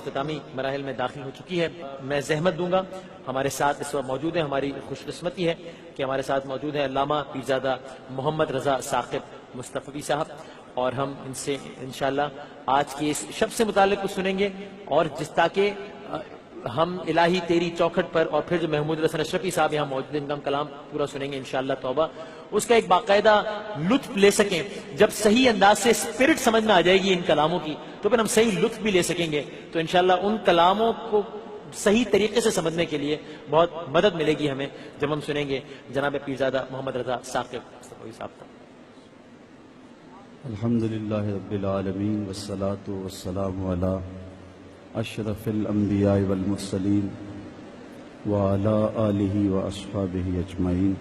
اختتامی مراحل میں داخل ہو چکی ہے. میں زحمت دوں گا. ہمارے ساتھ اس وقت موجود ہیں, ہماری خوش قسمتی ہے کہ ہمارے ساتھ موجود ہیں علامہ پیرزادہ محمد رضا ثاقب مصطفی صاحب, اور ہم ان سے انشاءاللہ آج کی اس شب سے متعلق کچھ سنیں گے, اور جس تاکہ ہم الہی تیری چوکھٹ پر, اور پھر جو محمود الحسن اشرفی صاحب یہاں موجود ہیں ان کا ہم کلام پورا سنیں گے انشاءاللہ توبہ, اس کا ایک باقاعدہ لطف لے سکیں. جب صحیح انداز سے اسپرٹ سمجھ میں آ جائے گی ان کلاموں کی تو پھر ہم صحیح لطف بھی لے سکیں گے. تو انشاءاللہ ان کلاموں کو صحیح طریقے سے سمجھنے کے لیے بہت مدد ملے گی ہمیں جب ہم سنیں گے جناب پیرزادہ محمد رضا ثاقب مصطفی صاحب. الحمدللہ رب العالمین والصلاة والسلام علی اشرف الانبیاء والمرسلین وعلی آلہ واصحابہ اجمعین.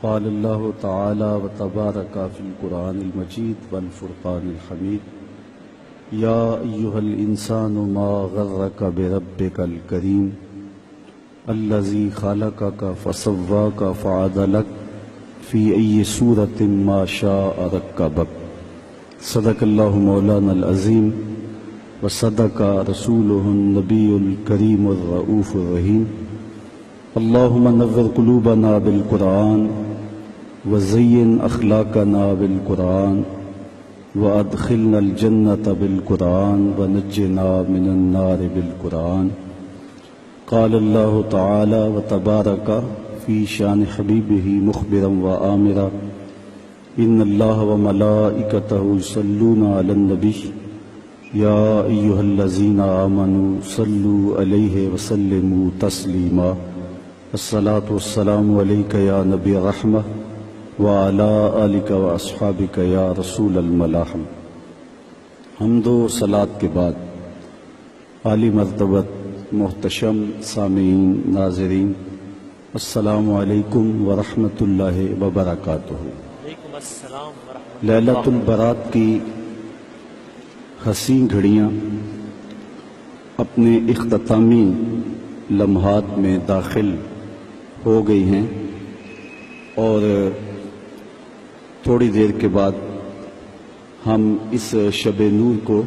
قال اللہ تعالی وتبارک فی القرآن المجید والفرقان الحمید. یا ایہا الانسان ما غرک بربک الکریم الذی خلقک فسواک فعدلک فی ای صورت ما شاء رکبک. صدق اللہ مولانا العظیم وصدق رسولہ النبی الکریم الرؤوف الرحیم. اللہم نور قلوبنا بالقرآن وزین اخلاقنا بالقرآن وادخلنا الجنة بالقرآن ونجنا من النار بالقرآن. قال اللہ تعالی وتبارک فی شان حبیبہ مخبرا وآمرا ان اللہ وملائکتہ یصلون علی النبی یا ایہا الذین آمنوا صلوا علیہ وسلموا تسلیما. الصلاة والسلام علیک یا نبی الرحمہ وعلی آلک واصحابک یا رسول الملاحم. حمد و صلاۃ کے بعد عالی مرتبت محتشم سامعین ناظرین السلام علیکم ورحمۃ اللہ وبرکاتہ. لیلۃ البرات کی حسین گھڑیاں اپنے اختتامی لمحات میں داخل ہو گئی ہیں, اور تھوڑی دیر کے بعد ہم اس شب نور کو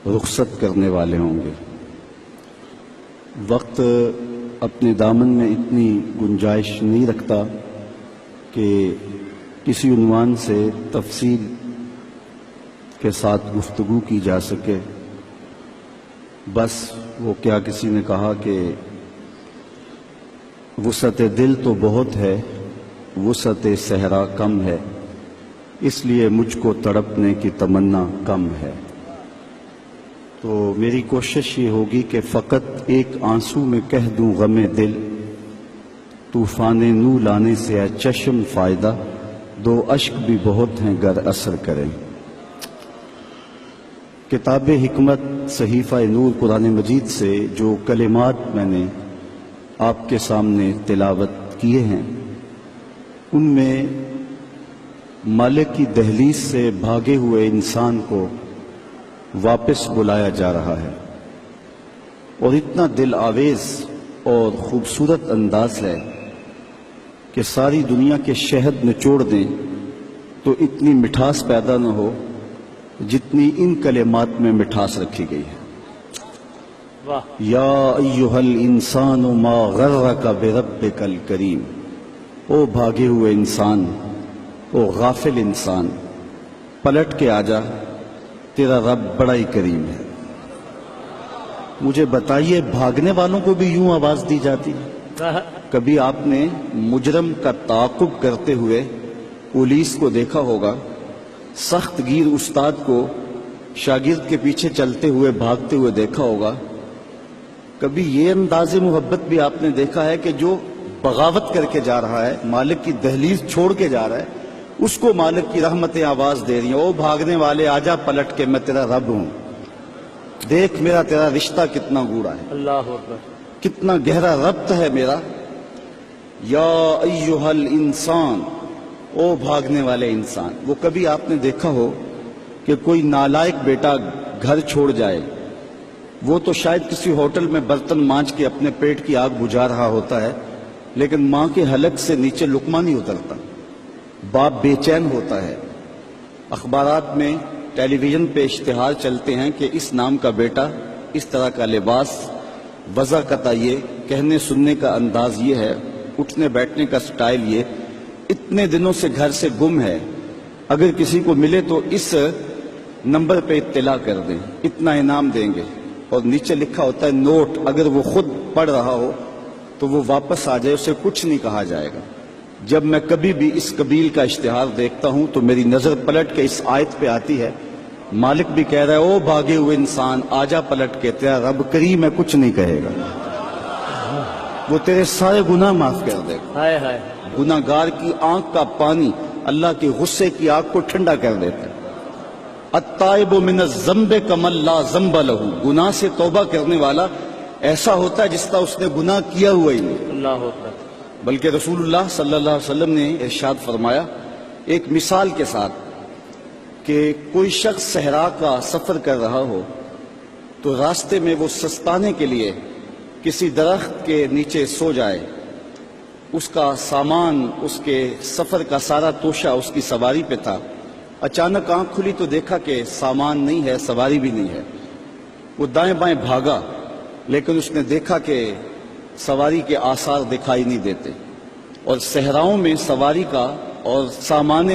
رخصت کرنے والے ہوں گے. وقت اپنے دامن میں اتنی گنجائش نہیں رکھتا کہ کسی عنوان سے تفصیل کے ساتھ گفتگو کی جا سکے. بس وہ کیا کسی نے کہا کہ وسعت دل تو بہت ہے, وسعت صحرا کم ہے, اس لیے مجھ کو تڑپنے کی تمنا کم ہے. تو میری کوشش یہ ہوگی کہ فقط ایک آنسو میں کہہ دوں غم دل, طوفان نو لانے سے ہے چشم فائدہ, دو اشک بھی بہت ہیں گر اثر کریں. کتاب حکمت صحیفہ نور قرآن مجید سے جو کلمات میں نے آپ کے سامنے تلاوت کیے ہیں, ان میں مالک کی دہلیز سے بھاگے ہوئے انسان کو واپس بلایا جا رہا ہے, اور اتنا دل آویز اور خوبصورت انداز ہے کہ ساری دنیا کے شہد نچوڑ دیں تو اتنی مٹھاس پیدا نہ ہو جتنی ان کلمات میں مٹھاس رکھی گئی ہے. یا ایہا الانسان ما غرک بربک الکریم. او بھاگے ہوئے انسان, او غافل انسان, پلٹ کے آجا, تیرا رب بڑا ہی کریم ہے. مجھے بتائیے بھاگنے والوں کو بھی یوں آواز دی جاتی ہے؟ کبھی آپ نے مجرم کا تعاقب کرتے ہوئے پولیس کو دیکھا ہوگا, سخت گیر استاد کو شاگرد کے پیچھے چلتے ہوئے بھاگتے ہوئے دیکھا ہوگا. کبھی یہ انداز محبت بھی آپ نے دیکھا ہے کہ جو بغاوت کر کے جا رہا ہے, مالک کی دہلیز چھوڑ کے جا رہا ہے, اس کو مالک کی رحمتیں آواز دے رہی ہیں, او بھاگنے والے آجا پلٹ کے, میں تیرا رب ہوں, دیکھ میرا تیرا رشتہ کتنا گوڑا ہے, اللہ اکبر, کتنا گہرا ربط ہے میرا. یا ایہا الانسان, او بھاگنے والے انسان. وہ کبھی آپ نے دیکھا ہو کہ کوئی نالائق بیٹا گھر چھوڑ جائے, وہ تو شاید کسی ہوٹل میں برتن مانج کے اپنے پیٹ کی آگ بجھا رہا ہوتا ہے, لیکن ماں کے حلق سے نیچے لقمہ نہیں اترتا, باپ بے چین ہوتا ہے. اخبارات میں ٹیلی ویژن پہ اشتہار چلتے ہیں کہ اس نام کا بیٹا اس طرح کا لباس، وضع قطع یہ، کہنے سننے کا انداز یہ ہے، اٹھنے بیٹھنے کا سٹائل یہ، اتنے دنوں سے گھر سے گم ہے، اگر کسی کو ملے تو اس نمبر پہ اطلاع کر دیں، اتنا انعام دیں گے۔ اور نیچے لکھا ہوتا ہے نوٹ، اگر وہ خود پڑھ رہا ہو تو وہ واپس آ جائے، اسے کچھ نہیں کہا جائے گا۔ جب میں کبھی بھی اس قبیل کا اشتہار دیکھتا ہوں تو میری نظر پلٹ کے اس آیت پہ آتی ہے، مالک بھی کہہ رہا ہے او بھاگے ہوئے انسان آجا پلٹ کے، تیرا رب کریم ہے، کچھ نہیں کہے گا، وہ تیرے سارے گناہ معاف کر دے گا۔ ہائے ہائے، گناہ گار کی آنکھ کا پانی اللہ کے غصے کی آگ کو ٹھنڈا کر دیتا ہے۔ التائب من الذنب کمن لا ذنب لہ، گناہ سے توبہ کرنے والا ایسا ہوتا ہے جس طرح اس نے گناہ کیا ہوا ہی نہیں۔ اللہ اکبر۔ بلکہ رسول اللہ صلی اللہ علیہ وسلم نے ارشاد فرمایا ایک مثال کے ساتھ کہ کوئی شخص صحرا کا سفر کر رہا ہو تو راستے میں وہ سستانے کے لیے کسی درخت کے نیچے سو جائے، اس کا سامان، اس کے سفر کا سارا توشہ اس کی سواری پہ تھا، اچانک آنکھ کھلی تو دیکھا کہ سامان نہیں ہے، سواری بھی نہیں ہے، وہ دائیں بائیں بھاگا لیکن اس نے دیکھا کہ سواری کے آثار دکھائی نہیں دیتے، اور صحراؤں میں سواری کا اور سامان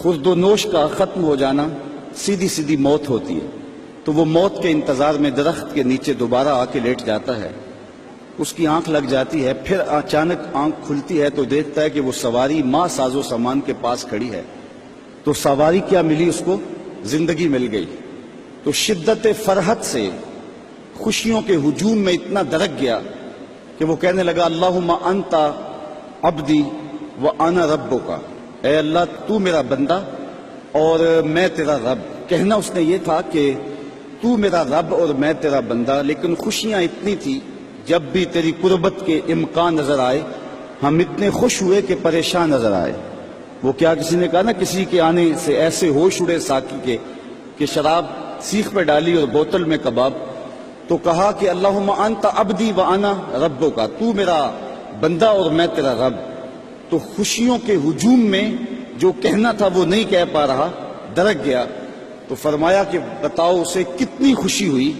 خرد و نوش کا ختم ہو جانا سیدھی سیدھی موت ہوتی ہے، تو وہ موت کے انتظار میں درخت کے نیچے دوبارہ آ کے لیٹ جاتا ہے، اس کی آنکھ لگ جاتی ہے، پھر اچانک آنکھ کھلتی ہے تو دیکھتا ہے کہ وہ سواری ماں ساز و سامان کے پاس کھڑی ہے، تو سواری کیا ملی اس کو؟ زندگی مل گئی۔ تو شدت فرحت سے خوشیوں کے ہجوم میں اتنا درک گیا کہ وہ کہنے لگا اللہم انت عبدی وانا ربک، اے اللہ تو میرا بندہ اور میں تیرا رب۔ کہنا اس نے یہ تھا کہ تو میرا رب اور میں تیرا بندہ، لیکن خوشیاں اتنی تھی جب بھی تیری قربت کے امکان نظر آئے ہم اتنے خوش ہوئے کہ پریشان نظر آئے۔ وہ کیا کسی نے کہا نا کسی کے آنے سے ایسے ہوش اڑے ساقی کے کہ شراب سیخ پہ ڈالی اور بوتل میں کباب، تو کہا کہ اللہم انت عبدی وانا ربک، تو میرا بندہ اور میں تیرا رب۔ تو خوشیوں کے ہجوم میں جو کہنا تھا وہ نہیں کہہ پا رہا، درک گیا، تو فرمایا کہ بتاؤ اسے کتنی خوشی ہوئی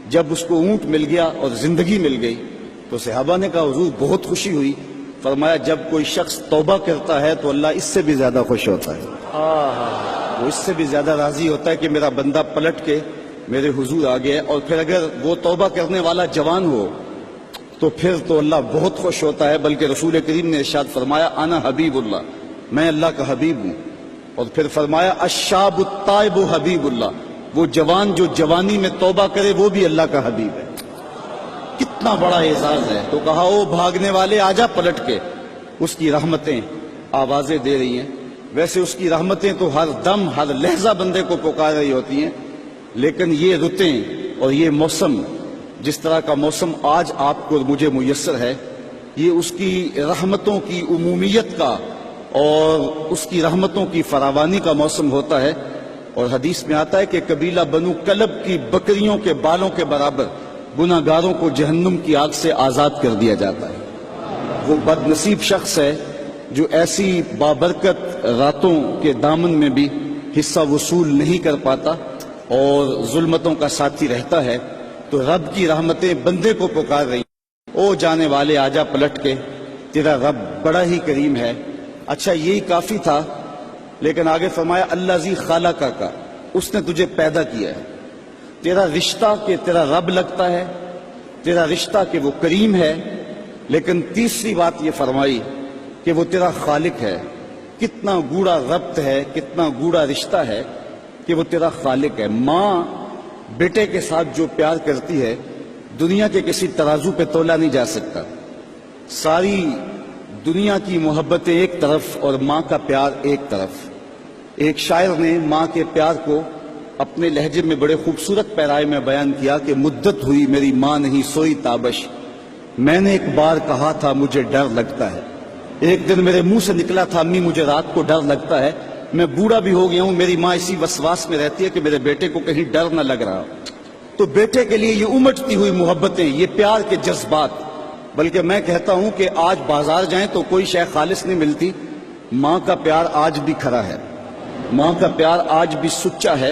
جب اس کو اونٹ مل گیا اور زندگی مل گئی۔ تو صحابہ نے کہا حضور بہت خوشی ہوئی۔ فرمایا جب کوئی شخص توبہ کرتا ہے تو اللہ اس سے بھی زیادہ خوش ہوتا ہے، وہ اس سے بھی زیادہ راضی ہوتا ہے کہ میرا بندہ پلٹ کے میرے حضور آ گیا۔ اور پھر اگر وہ توبہ کرنے والا جوان ہو تو پھر تو اللہ بہت خوش ہوتا ہے، بلکہ رسول کریم نے ارشاد فرمایا انا حبیب اللہ، میں اللہ کا حبیب ہوں۔ اور پھر فرمایا الشاب التائب حبیب اللہ، وہ جوان جو جوانی میں توبہ کرے وہ بھی اللہ کا حبیب ہے۔ کتنا بڑا اعزاز ہے۔ تو کہا او بھاگنے والے آجا پلٹ کے، اس کی رحمتیں آوازیں دے رہی ہیں۔ ویسے اس کی رحمتیں تو ہر دم ہر لحظہ بندے کو پکار رہی ہوتی ہیں، لیکن یہ رتیں اور یہ موسم، جس طرح کا موسم آج آپ کو اور مجھے میسر ہے، یہ اس کی رحمتوں کی عمومیت کا اور اس کی رحمتوں کی فراوانی کا موسم ہوتا ہے۔ اور حدیث میں آتا ہے کہ قبیلہ بنو کلب کی بکریوں کے بالوں کے برابر گناہ گاروں کو جہنم کی آگ سے آزاد کر دیا جاتا ہے۔ وہ بد نصیب شخص ہے جو ایسی بابرکت راتوں کے دامن میں بھی حصہ وصول نہیں کر پاتا اور ظلمتوں کا ساتھی رہتا ہے۔ تو رب کی رحمتیں بندے کو پکار رہی ہیں، او جانے والے آجا پلٹ کے، تیرا رب بڑا ہی کریم ہے۔ اچھا یہی کافی تھا، لیکن آگے فرمایا الذی خلقک کا، اس نے تجھے پیدا کیا ہے۔ تیرا رشتہ کہ تیرا رب لگتا ہے، تیرا رشتہ کہ وہ کریم ہے، لیکن تیسری بات یہ فرمائی کہ وہ تیرا خالق ہے۔ کتنا گوڑا ربط ہے، کتنا گوڑا رشتہ ہے کہ وہ تیرا خالق ہے۔ ماں بیٹے کے ساتھ جو پیار کرتی ہے دنیا کے کسی ترازو پہ تولا نہیں جا سکتا۔ ساری دنیا کی محبتیں ایک طرف اور ماں کا پیار ایک طرف۔ ایک شاعر نے ماں کے پیار کو اپنے لہجے میں بڑے خوبصورت پیرائے میں بیان کیا کہ مدت ہوئی میری ماں نہیں سوئی تابش، میں نے ایک بار کہا تھا مجھے ڈر لگتا ہے۔ ایک دن میرے منہ سے نکلا تھا امی مجھے رات کو ڈر لگتا ہے۔ میں بوڑھا بھی ہو گیا ہوں، میری ماں اسی وسواس میں رہتی ہے کہ میرے بیٹے کو کہیں ڈر نہ لگ رہا۔ تو بیٹے کے لیے یہ امٹتی ہوئی محبتیں، یہ پیار کے جذبات، بلکہ میں کہتا ہوں کہ آج بازار جائیں تو کوئی شے خالص نہیں ملتی، ماں کا پیار آج بھی کھرا ہے، ماں کا پیار آج بھی سچا ہے۔